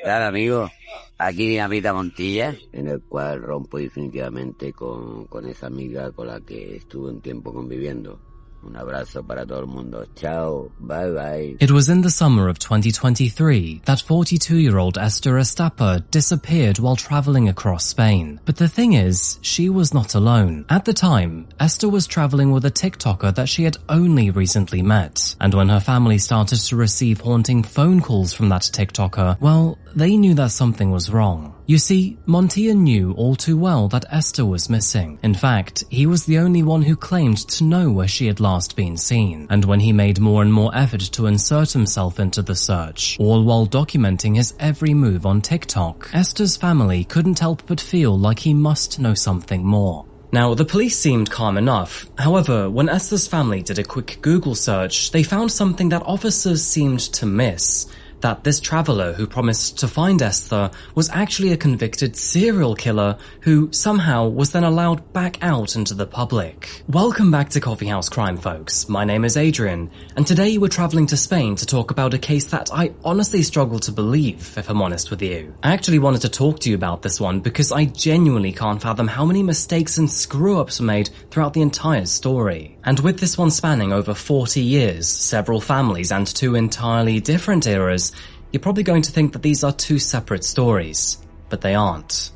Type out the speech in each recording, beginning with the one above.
Claro, amigo, aquí Dinamita Montilla, en el cual rompo definitivamente con esa amiga con la que estuve un tiempo conviviendo. Un abrazo para todo el mundo. Chao. Bye bye. It was in the summer of 2023 that 42-year-old Esther Estapa disappeared while traveling across Spain. But the thing is, she was not alone. At the time, Esther was traveling with a TikToker that she had only recently met. And when her family started to receive haunting phone calls from that TikToker, well, they knew that something was wrong. You see, Montilla knew all too well that Esther was missing. In fact, he was the only one who claimed to know where she had last been seen. And when he made more and more effort to insert himself into the search, all while documenting his every move on TikTok, Esther's family couldn't help but feel like he must know something more. Now, the police seemed calm enough. However, when Esther's family did a quick Google search, they found something that officers seemed to miss. That this traveler who promised to find Esther was actually a convicted serial killer who somehow was then allowed back out into the public. Welcome back to Coffee House Crime, folks. My name is Adrian, and today we're traveling to Spain to talk about a case that I honestly struggle to believe, if I'm honest with you. I actually wanted to talk to you about this one because I genuinely can't fathom how many mistakes and screw-ups were made throughout the entire story. And with this one spanning over 40 years, several families, and two entirely different eras, you're probably going to think that these are two separate stories, but they aren't.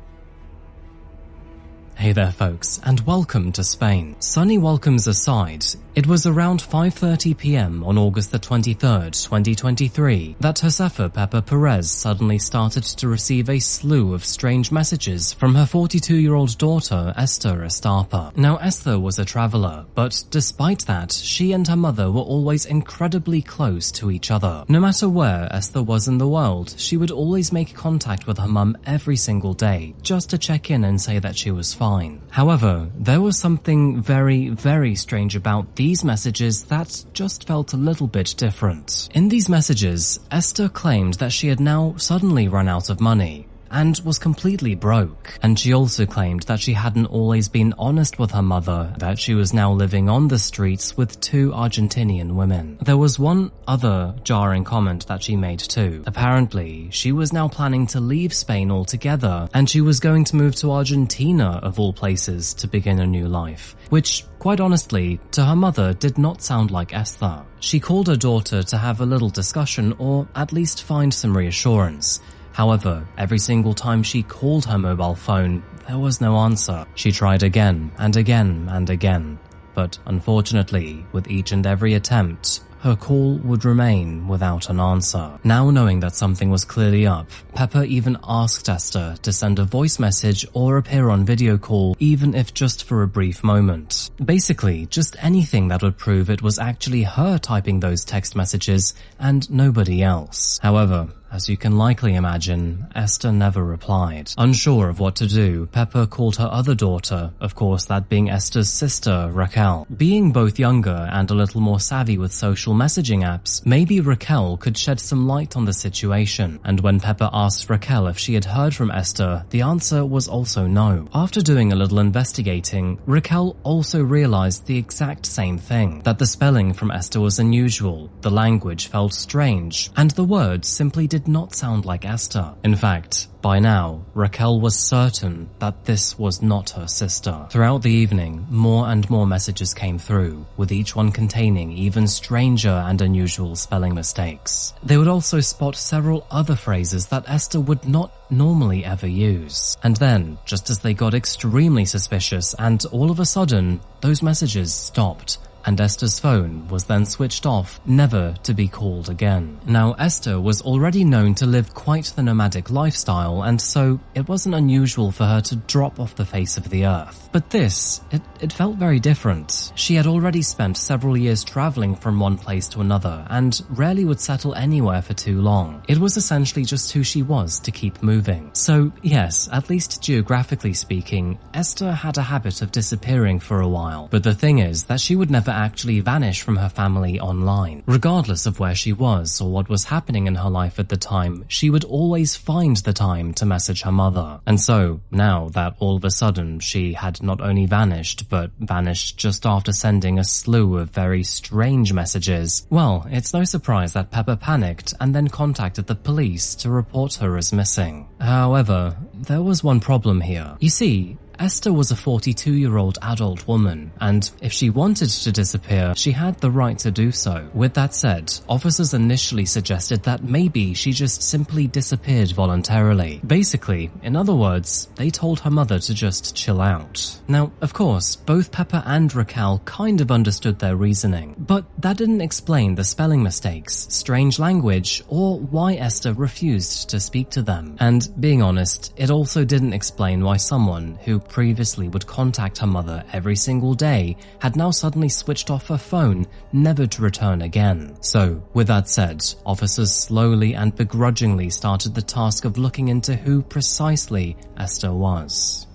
Hey there folks, and welcome to Spain. Sunny welcomes aside, it was around 5:30 p.m. on August the 23rd, 2023, that Josefa Pepe Perez suddenly started to receive a slew of strange messages from her 42-year-old daughter, Esther Estapa. Now, Esther was a traveler, but despite that, she and her mother were always incredibly close to each other. No matter where Esther was in the world, she would always make contact with her mum every single day, just to check in and say that she was fine. However, there was something very, very strange about these messages that just felt a little bit different. In these messages, Esther claimed that she had now suddenly run out of money and was completely broke. And she also claimed that she hadn't always been honest with her mother, that she was now living on the streets with two Argentinian women. There was one other jarring comment that she made too. Apparently, she was now planning to leave Spain altogether, and she was going to move to Argentina, of all places, to begin a new life. Which, quite honestly, to her mother did not sound like Esther. She called her daughter to have a little discussion, or at least find some reassurance. However, every single time she called her mobile phone, there was no answer. She tried again and again and again, but unfortunately, with each and every attempt, her call would remain without an answer. Now knowing that something was clearly up, Pepper even asked Esther to send a voice message or appear on video call, even if just for a brief moment. Basically, just anything that would prove it was actually her typing those text messages and nobody else. However, as you can likely imagine, Esther never replied. Unsure of what to do, Pepper called her other daughter, of course that being Esther's sister, Raquel. Being both younger and a little more savvy with social messaging apps, maybe Raquel could shed some light on the situation. And when Pepper asked Raquel if she had heard from Esther, the answer was also no. After doing a little investigating, Raquel also realized the exact same thing, that the spelling from Esther was unusual, the language felt strange, and the words simply did not sound like Esther. In fact, by now, Raquel was certain that this was not her sister. Throughout the evening, more and more messages came through, with each one containing even stranger and unusual spelling mistakes. They would also spot several other phrases that Esther would not normally ever use. And then, just as they got extremely suspicious and all of a sudden, those messages stopped, and Esther's phone was then switched off, never to be called again. Now, Esther was already known to live quite the nomadic lifestyle, and so it wasn't unusual for her to drop off the face of the earth. But this, it felt very different. She had already spent several years traveling from one place to another, and rarely would settle anywhere for too long. It was essentially just who she was to keep moving. So yes, at least geographically speaking, Esther had a habit of disappearing for a while. But the thing is that she would never actually vanish from her family online. Regardless of where she was or what was happening in her life at the time, she would always find the time to message her mother. And so, now that all of a sudden she had not only vanished, but vanished just after sending a slew of very strange messages, well, it's no surprise that Pepper panicked and then contacted the police to report her as missing. However, there was one problem here. You see, Esther was a 42-year-old adult woman, and if she wanted to disappear, she had the right to do so. With that said, officers initially suggested that maybe she just simply disappeared voluntarily. Basically, in other words, they told her mother to just chill out. Now, of course, both Pepper and Raquel kind of understood their reasoning, but that didn't explain the spelling mistakes, strange language, or why Esther refused to speak to them. And being honest, it also didn't explain why someone who previously would contact her mother every single day had now suddenly switched off her phone, never to return again. So, with that said, officers slowly and begrudgingly started the task of looking into who precisely Esther was.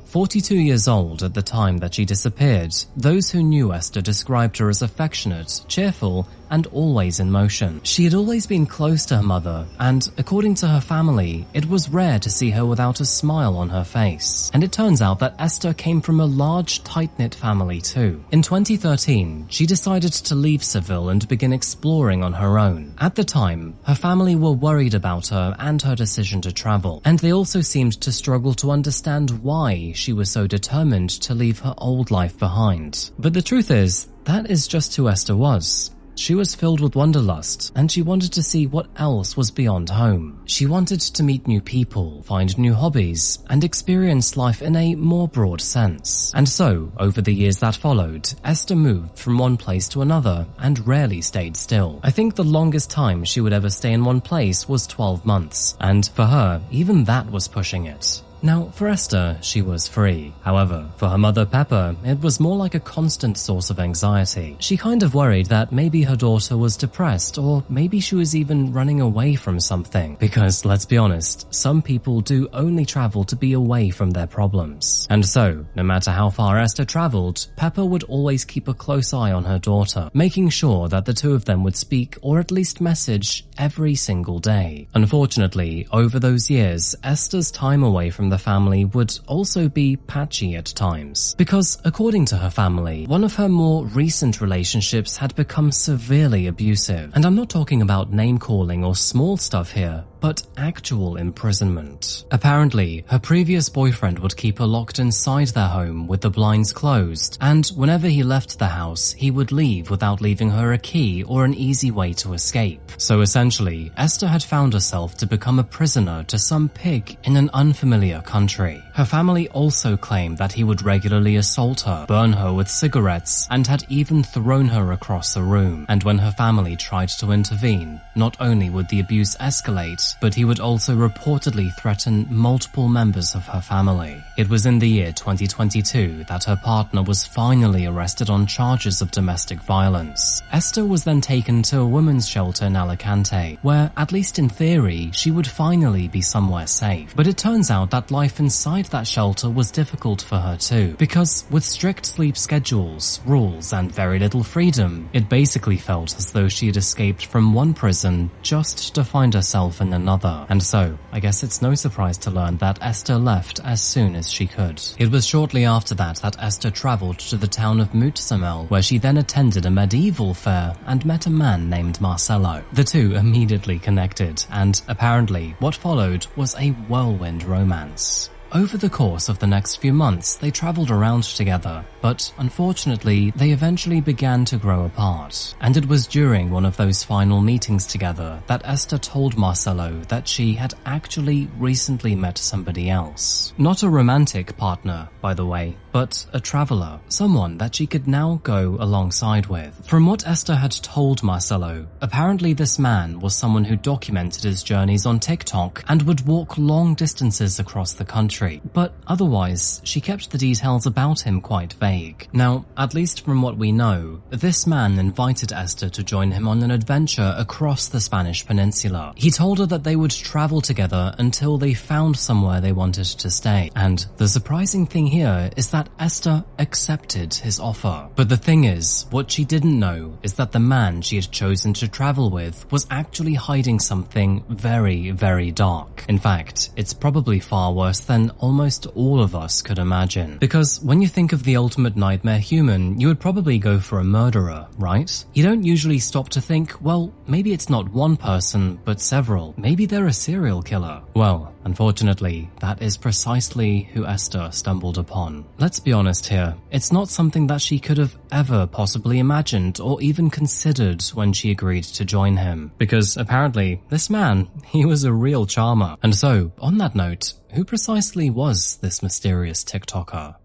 42 years old at the time that she disappeared, those who knew Esther described her as affectionate, cheerful, and always in motion. She had always been close to her mother, and according to her family, it was rare to see her without a smile on her face. And it turns out that Esther came from a large, tight-knit family too. In 2013, she decided to leave Seville and begin exploring on her own. At the time, her family were worried about her and her decision to travel, and they also seemed to struggle to understand why she was so determined to leave her old life behind. But the truth is, that is just who Esther was. She was filled with wanderlust, and she wanted to see what else was beyond home. She wanted to meet new people, find new hobbies, and experience life in a more broad sense. And so, over the years that followed, Esther moved from one place to another and rarely stayed still. I think the longest time she would ever stay in one place was 12 months, and for her, even that was pushing it. Now, for Esther, she was free. However, for her mother Pepper, it was more like a constant source of anxiety. She kind of worried that maybe her daughter was depressed, or maybe she was even running away from something. Because, let's be honest, some people do only travel to be away from their problems. And so, no matter how far Esther traveled, Pepper would always keep a close eye on her daughter, making sure that the two of them would speak or at least message every single day. Unfortunately, over those years, Esther's time away from the family would also be patchy at times, because according to her family, one of her more recent relationships had become severely abusive. And I'm not talking about name-calling or small stuff here, but actual imprisonment. Apparently, her previous boyfriend would keep her locked inside their home with the blinds closed, and whenever he left the house, he would leave without leaving her a key or an easy way to escape. So essentially, Esther had found herself to become a prisoner to some pig in an unfamiliar country. Her family also claimed that he would regularly assault her, burn her with cigarettes, and had even thrown her across the room. And when her family tried to intervene, not only would the abuse escalate, but he would also reportedly threaten multiple members of her family. It was in the year 2022 that her partner was finally arrested on charges of domestic violence. Esther was then taken to a women's shelter in Alicante, where, at least in theory, she would finally be somewhere safe. But it turns out that life inside that shelter was difficult for her too, because with strict sleep schedules, rules, and very little freedom, it basically felt as though she had escaped from one prison just to find herself in another. And so, I guess it's no surprise to learn that Esther left as soon as she could. It was shortly after that Esther traveled to the town of Mutsamel, where she then attended a medieval fair and met a man named Marcelo. The two immediately connected, and apparently what followed was a whirlwind romance. Over the course of the next few months, they traveled around together, but unfortunately, they eventually began to grow apart. And it was during one of those final meetings together that Esther told Marcelo that she had actually recently met somebody else. Not a romantic partner, by the way, but a traveler, someone that she could now go alongside with. From what Esther had told Marcelo, apparently this man was someone who documented his journeys on TikTok and would walk long distances across the country. But otherwise, she kept the details about him quite vague. Now, at least from what we know, this man invited Esther to join him on an adventure across the Spanish peninsula. He told her that they would travel together until they found somewhere they wanted to stay. And the surprising thing here is that that Esther accepted his offer. But the thing is, what she didn't know is that the man she had chosen to travel with was actually hiding something very, very dark. In fact, it's probably far worse than almost all of us could imagine. Because when you think of the ultimate nightmare human, you would probably go for a murderer, right? You don't usually stop to think, well, maybe it's not one person, but several. Maybe they're a serial killer. Well, unfortunately, that is precisely who Esther stumbled upon. Let's be honest here, it's not something that she could have ever possibly imagined or even considered when she agreed to join him. Because apparently, this man, he was a real charmer. And so, on that note, who precisely was this mysterious TikToker?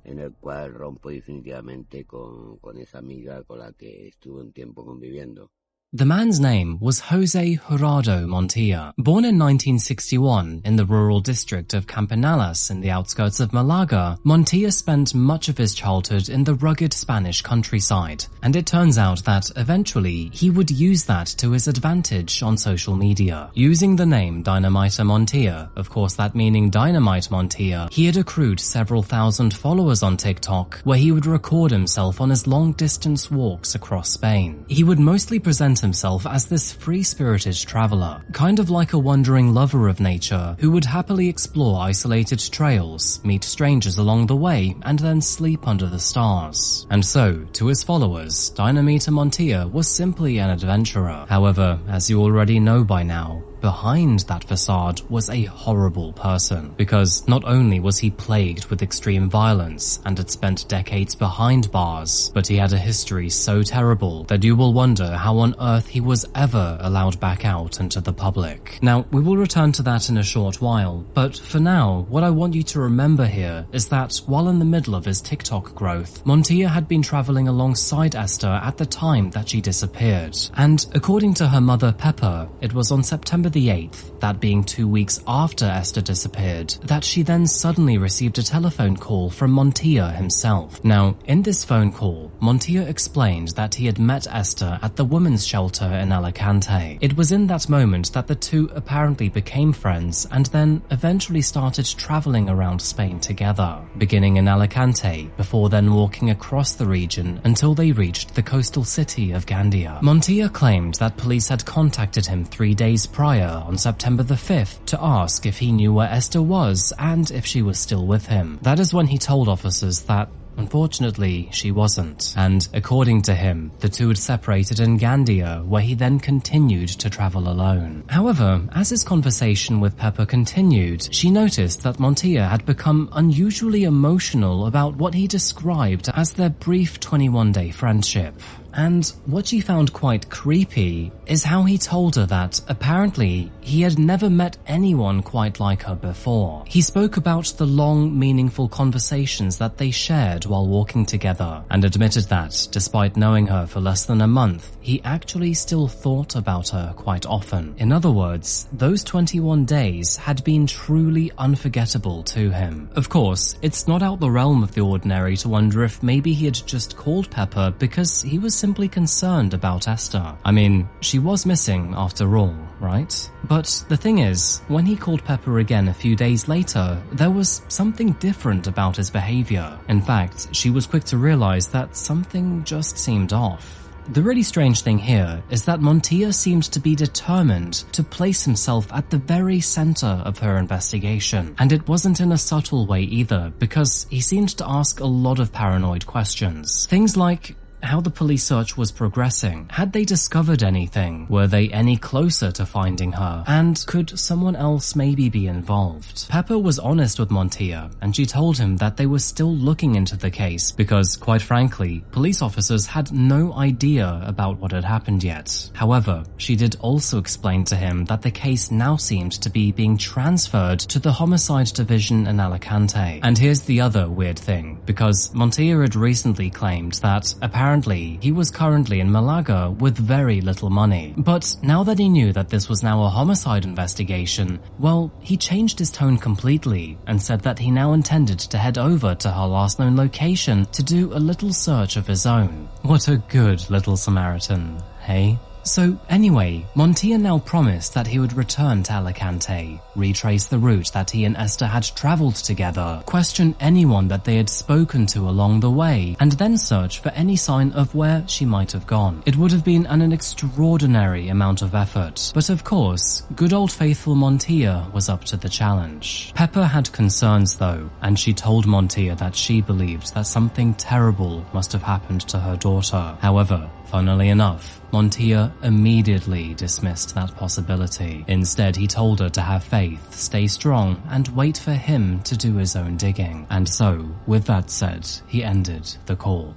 En el cual rompo definitivamente con esa amiga con la que estuve un tiempo conviviendo. The man's name was Jose Jurado Montilla. Born in 1961 in the rural district of Campanalas in the outskirts of Malaga, Montilla spent much of his childhood in the rugged Spanish countryside, and it turns out that eventually he would use that to his advantage on social media. Using the name Dynamiter Montilla, of course that meaning Dynamite Montilla, he had accrued several thousand followers on TikTok, where he would record himself on his long-distance walks across Spain. He would mostly present himself as this free-spirited traveler, kind of like a wandering lover of nature who would happily explore isolated trails, meet strangers along the way, and then sleep under the stars. And so, to his followers, Dynamiter Montilla was simply an adventurer. However, as you already know by now, behind that facade was a horrible person, because not only was he plagued with extreme violence and had spent decades behind bars, but he had a history so terrible that you will wonder how on earth he was ever allowed back out into the public. Now, we will return to that in a short while, but for now, what I want you to remember here is that while in the middle of his TikTok growth, Montilla had been traveling alongside Esther at the time that she disappeared. And according to her mother Pepper, it was on September the 8th, that being 2 weeks after Esther disappeared, that she then suddenly received a telephone call from Montilla himself. Now, in this phone call, Montilla explained that he had met Esther at the women's shelter in Alicante. It was in that moment that the two apparently became friends and then eventually started traveling around Spain together, beginning in Alicante before then walking across the region until they reached the coastal city of Gandia. Montilla claimed that police had contacted him 3 days prior on September the 5th to ask if he knew where Esther was and if she was still with him. That is when he told officers that unfortunately, she wasn't, and according to him, the two had separated in Gandia, where he then continued to travel alone. However, as his conversation with Pepper continued, she noticed that Montilla had become unusually emotional about what he described as their brief 21-day friendship. And what she found quite creepy is how he told her that, apparently, he had never met anyone quite like her before. He spoke about the long, meaningful conversations that they shared while walking together, and admitted that, despite knowing her for less than a month, he actually still thought about her quite often. In other words, those 21 days had been truly unforgettable to him. Of course, it's not out the realm of the ordinary to wonder if maybe he had just called Pepper because he was simply concerned about Esther. I mean, she was missing after all, right? But the thing is, when he called Pepper again a few days later, there was something different about his behavior. In fact, she was quick to realize that something just seemed off. The really strange thing here is that Montilla seemed to be determined to place himself at the very center of her investigation. And it wasn't in a subtle way either, because he seemed to ask a lot of paranoid questions. Things like how the police search was progressing. Had they discovered anything? Were they any closer to finding her? And could someone else maybe be involved? Pepper was honest with Montilla, and she told him that they were still looking into the case because, quite frankly, police officers had no idea about what had happened yet. However, she did also explain to him that the case now seemed to be being transferred to the homicide division in Alicante. And here's the other weird thing, because Montilla had recently claimed that apparently he was currently in Malaga with very little money. But now that he knew that this was now a homicide investigation, well, he changed his tone completely and said that he now intended to head over to her last known location to do a little search of his own. What a good little Samaritan, hey? So anyway, Montilla now promised that he would return to Alicante, retrace the route that he and Esther had traveled together, question anyone that they had spoken to along the way, and then search for any sign of where she might have gone. It would have been an extraordinary amount of effort, but of course, good old faithful Montilla was up to the challenge. Pepper had concerns though, and she told Montilla that she believed that something terrible must have happened to her daughter. However, funnily enough, Montilla immediately dismissed that possibility. Instead, he told her to have faith, stay strong, and wait for him to do his own digging. And so, with that said, he ended the call.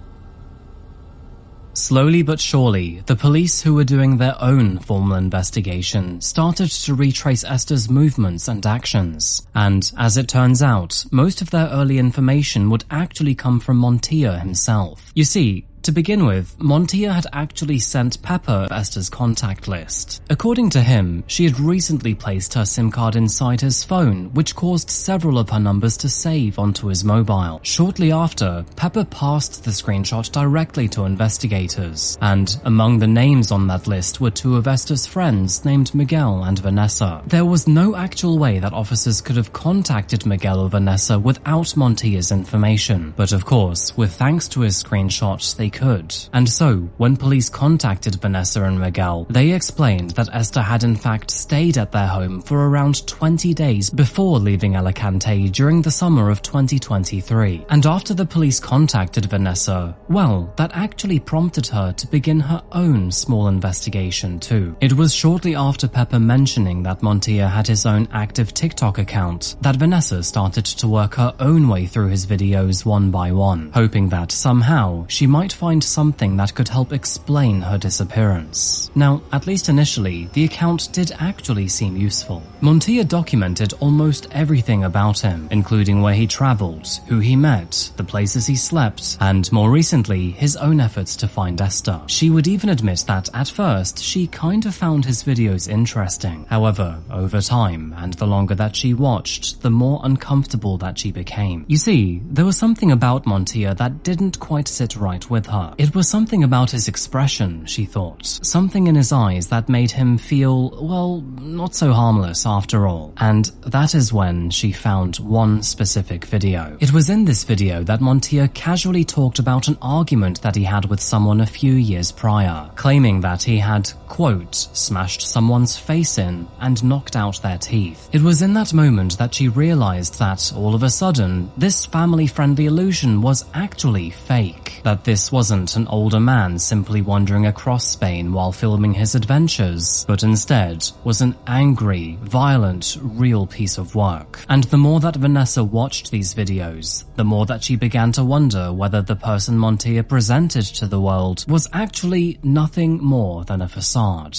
Slowly but surely, the police who were doing their own formal investigation started to retrace Esther's movements and actions. And as it turns out, most of their early information would actually come from Montilla himself. You see, to begin with, Montilla had actually sent Pepper Esther's contact list. According to him, she had recently placed her SIM card inside his phone, which caused several of her numbers to save onto his mobile. Shortly after, Pepper passed the screenshot directly to investigators, and among the names on that list were two of Esther's friends named Miguel and Vanessa. There was no actual way that officers could have contacted Miguel or Vanessa without Montilla's information, but of course, with thanks to his screenshots, they could. And so, when police contacted Vanessa and Miguel, they explained that Esther had in fact stayed at their home for around 20 days before leaving Alicante during the summer of 2023. And after the police contacted Vanessa, well, that actually prompted her to begin her own small investigation too. It was shortly after Pepper mentioning that Montilla had his own active TikTok account that Vanessa started to work her own way through his videos one by one, hoping that somehow she might find something that could help explain her disappearance. Now, at least initially, the account did actually seem useful. Montilla documented almost everything about him, including where he traveled, who he met, the places he slept, and more recently, his own efforts to find Esther. She would even admit that at first, she kind of found his videos interesting. However, over time, and the longer that she watched, the more uncomfortable that she became. You see, there was something about Montilla that didn't quite sit right with her. It was something about his expression, she thought. Something in his eyes that made him feel, well, not so harmless after all. And that is when she found one specific video. It was in this video that Montilla casually talked about an argument that he had with someone a few years prior, claiming that he had, quote, smashed someone's face in and knocked out their teeth. It was in that moment that she realized that, all of a sudden, this family-friendly illusion was actually fake. That this wasn't an older man simply wandering across Spain while filming his adventures, but instead was an angry, violent, real piece of work. And the more that Vanessa watched these videos, the more that she began to wonder whether the person Montilla presented to the world was actually nothing more than a facade.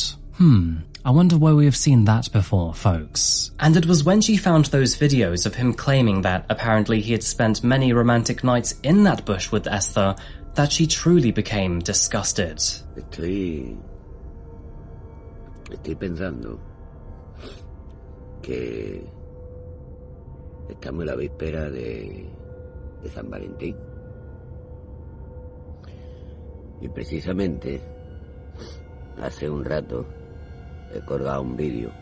I wonder where we have seen that before, folks. And it was when she found those videos of him claiming that apparently he had spent many romantic nights in that bush with Esther that she truly became disgusted. Estoy pensando que estamos en la víspera de San Valentín. Y precisamente hace un rato he colgado un vídeo.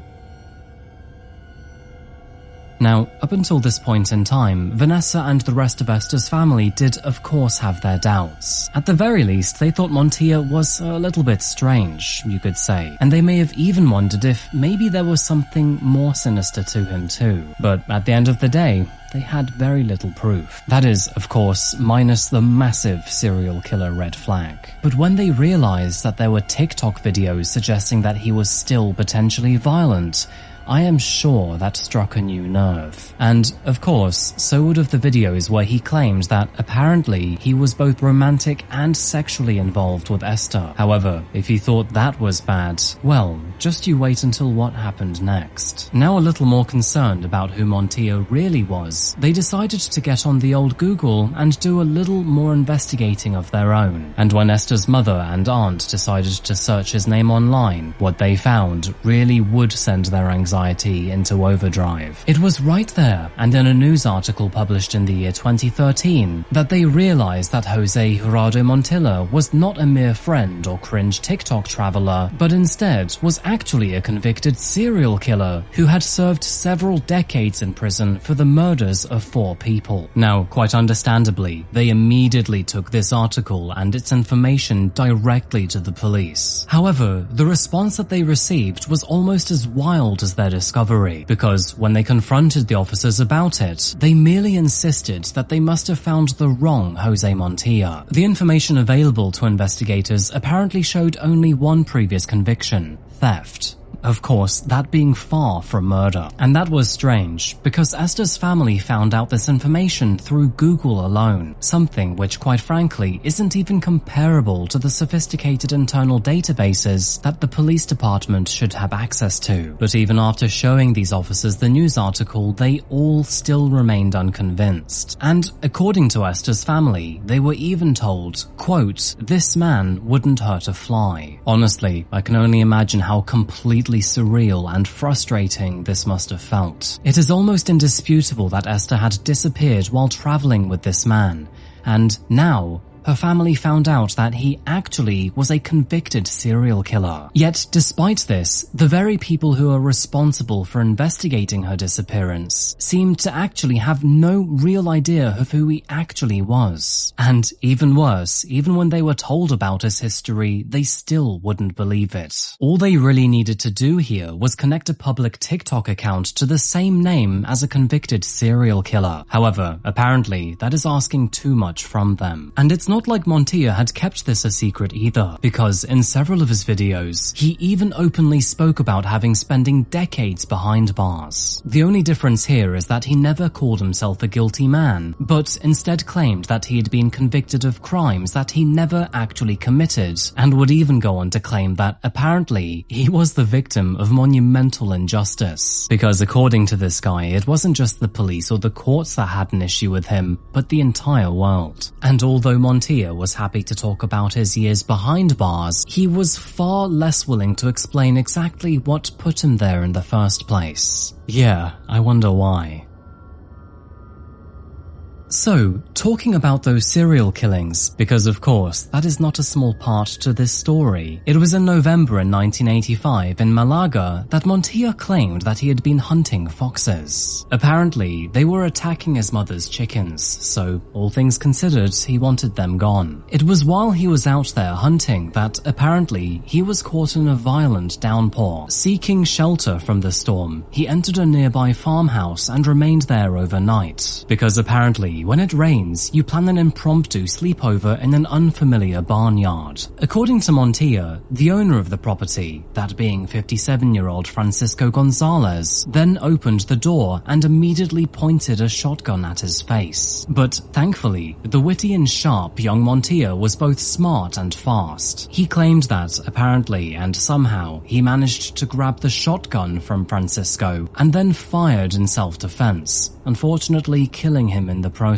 Now, up until this point in time, Vanessa and the rest of Esther's family did of course have their doubts. At the very least, they thought Montilla was a little bit strange, you could say, and they may have even wondered if maybe there was something more sinister to him too. But at the end of the day, they had very little proof. That is, of course, minus the massive serial killer red flag. But when they realized that there were TikTok videos suggesting that he was still potentially violent, I am sure that struck a new nerve. And, of course, so would have the videos where he claimed that apparently he was both romantic and sexually involved with Esther. However, if you thought that was bad, well, just you wait until what happened next. Now a little more concerned about who Montilla really was, they decided to get on the old Google and do a little more investigating of their own. And when Esther's mother and aunt decided to search his name online, what they found really would send their anxiety anxiety into overdrive. It was right there, and in a news article published in the year 2013, that they realized that Jose Gerardo Montilla was not a mere friend or cringe TikTok traveler, but instead was actually a convicted serial killer who had served several decades in prison for the murders of 4 people. Now, quite understandably, they immediately took this article and its information directly to the police. However, the response that they received was almost as wild as their discovery, because when they confronted the officers about it, they merely insisted that they must have found the wrong Jose Montilla. The information available to investigators apparently showed only one previous conviction: theft. Of course, that being far from murder. And that was strange, because Esther's family found out this information through Google alone, something which quite frankly isn't even comparable to the sophisticated internal databases that the police department should have access to. But even after showing these officers the news article, they all still remained unconvinced. And according to Esther's family, they were even told, quote, "This man wouldn't hurt a fly." Honestly, I can only imagine how completely surreal and frustrating this must have felt. It is almost indisputable that Esther had disappeared while traveling with this man, and now her family found out that he actually was a convicted serial killer. Yet, despite this, the very people who are responsible for investigating her disappearance seemed to actually have no real idea of who he actually was. And even worse, even when they were told about his history, they still wouldn't believe it. All they really needed to do here was connect a public TikTok account to the same name as a convicted serial killer. However, apparently, that is asking too much from them. And it's not like Montilla had kept this a secret either, because in several of his videos, he even openly spoke about having spending decades behind bars. The only difference here is that he never called himself a guilty man, but instead claimed that he had been convicted of crimes that he never actually committed, and would even go on to claim that apparently he was the victim of monumental injustice. Because according to this guy, it wasn't just the police or the courts that had an issue with him, but the entire world. And although Montilla was happy to talk about his years behind bars, he was far less willing to explain exactly what put him there in the first place. Yeah, I wonder why. So, talking about those serial killings, because of course, that is not a small part to this story. It was in November in 1985 in Malaga that Montilla claimed that he had been hunting foxes. Apparently, they were attacking his mother's chickens, so all things considered, he wanted them gone. It was while he was out there hunting that apparently he was caught in a violent downpour. Seeking shelter from the storm, he entered a nearby farmhouse and remained there overnight, because apparently when it rains, you plan an impromptu sleepover in an unfamiliar barnyard. According to Montilla, the owner of the property, that being 57-year-old Francisco Gonzalez, then opened the door and immediately pointed a shotgun at his face. But thankfully, the witty and sharp young Montilla was both smart and fast. He claimed that, apparently and somehow, he managed to grab the shotgun from Francisco and then fired in self-defense, unfortunately killing him in the process.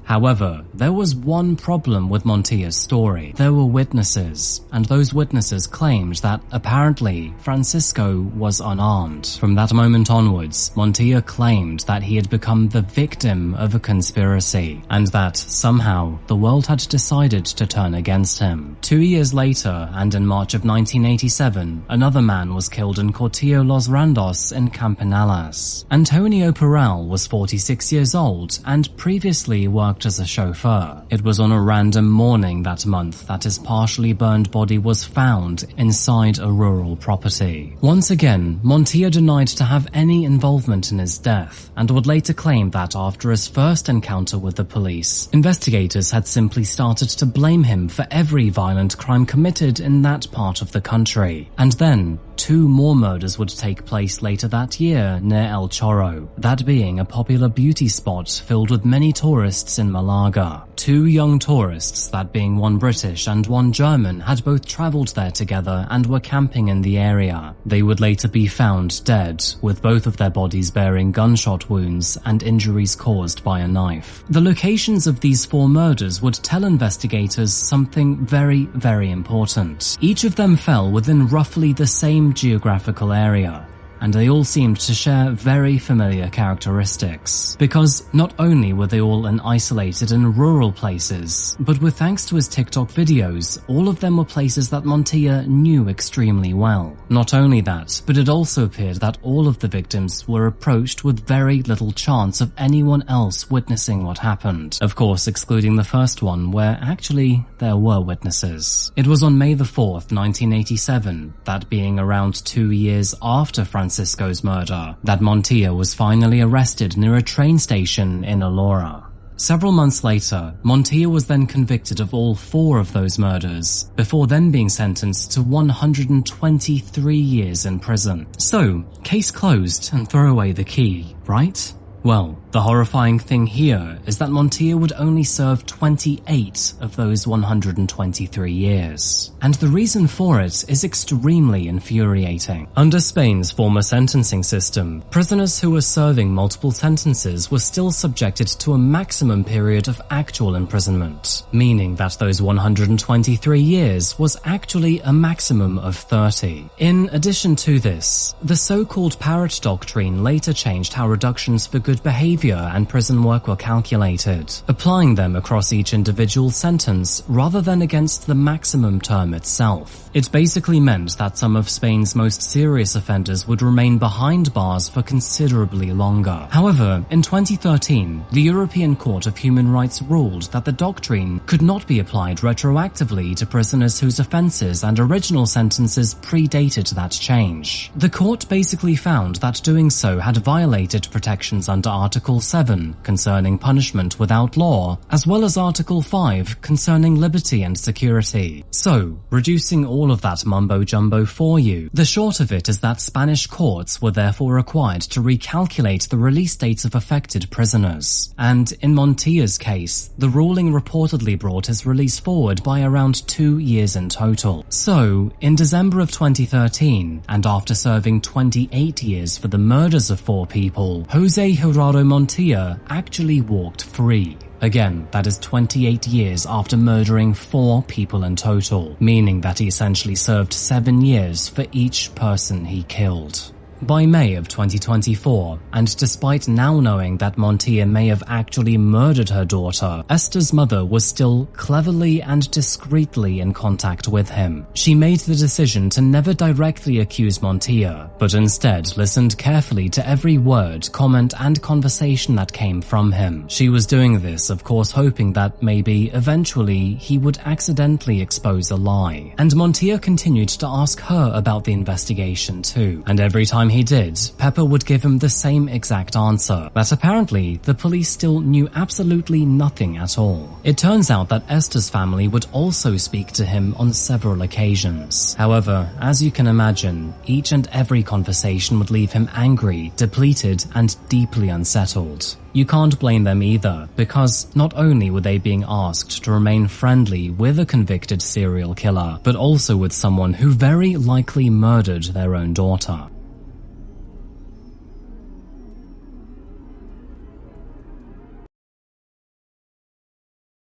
However, there was one problem with Montilla's story. There were witnesses, and those witnesses claimed that apparently Francisco was unarmed. From that moment onwards, Montilla claimed that he had become the victim of a conspiracy, and that somehow the world had decided to turn against him. 2 years later, and in March of 1987, another man was killed in Cortillo Los Randos in Campanillas. Antonio Peral was 46 years old and previously worked as a chauffeur. It was on a random morning that month that his partially burned body was found inside a rural property. Once again, Montilla denied to have any involvement in his death, and would later claim that after his first encounter with the police, investigators had simply started to blame him for every violent crime committed in that part of the country. And then, 2 more murders would take place later that year near El Chorro, that being a popular beauty spot filled with many tourists in Malaga. 2 young tourists, that being one British and one German, had both travelled there together and were camping in the area. They would later be found dead, with both of their bodies bearing gunshot wounds and injuries caused by a knife. The locations of these 4 murders would tell investigators something very, very important. Each of them fell within roughly the same geographical area, and they all seemed to share very familiar characteristics. Because not only were they all in isolated and rural places, but with thanks to his TikTok videos, all of them were places that Montilla knew extremely well. Not only that, but it also appeared that all of the victims were approached with very little chance of anyone else witnessing what happened. Of course, excluding the first one, where actually there were witnesses. It was on May the 4th, 1987, that being around 2 years after Francisco's murder, that Montilla was finally arrested near a train station in Elora. Several months later, Montilla was then convicted of all 4 of those murders, before then being sentenced to 123 years in prison. So, case closed and throw away the key, right? Well, the horrifying thing here is that Montilla would only serve 28 of those 123 years. And the reason for it is extremely infuriating. Under Spain's former sentencing system, prisoners who were serving multiple sentences were still subjected to a maximum period of actual imprisonment, meaning that those 123 years was actually a maximum of 30. In addition to this, the so-called parrot doctrine later changed how reductions for good behavior and prison work were calculated, applying them across each individual sentence rather than against the maximum term itself. It basically meant that some of Spain's most serious offenders would remain behind bars for considerably longer. However, in 2013, the European Court of Human Rights ruled that the doctrine could not be applied retroactively to prisoners whose offences and original sentences predated that change. The court basically found that doing so had violated protections under Article 7 concerning punishment without law, as well as Article 5 concerning liberty and security. So, reducing all of that mumbo-jumbo for you, the short of it is that Spanish courts were therefore required to recalculate the release dates of affected prisoners. And in Montilla's case, the ruling reportedly brought his release forward by around 2 years in total. So, in December of 2013, and after serving 28 years for the murders of 4 people, Jose Gerardo Montilla actually walked free. Again, that is 28 years after murdering 4 people in total, meaning that he essentially served 7 years for each person he killed. By May of 2024, and despite now knowing that Montilla may have actually murdered her daughter, Esther's mother was still cleverly and discreetly in contact with him. She made the decision to never directly accuse Montilla, but instead listened carefully to every word, comment, and conversation that came from him. She was doing this, of course, hoping that maybe, eventually, he would accidentally expose a lie. And Montilla continued to ask her about the investigation too, and every time he did, Pepper would give him the same exact answer, that apparently the police still knew absolutely nothing at all. It turns out that Esther's family would also speak to him on several occasions. However, as you can imagine, each and every conversation would leave him angry, depleted, and deeply unsettled. You can't blame them either, because not only were they being asked to remain friendly with a convicted serial killer, but also with someone who very likely murdered their own daughter.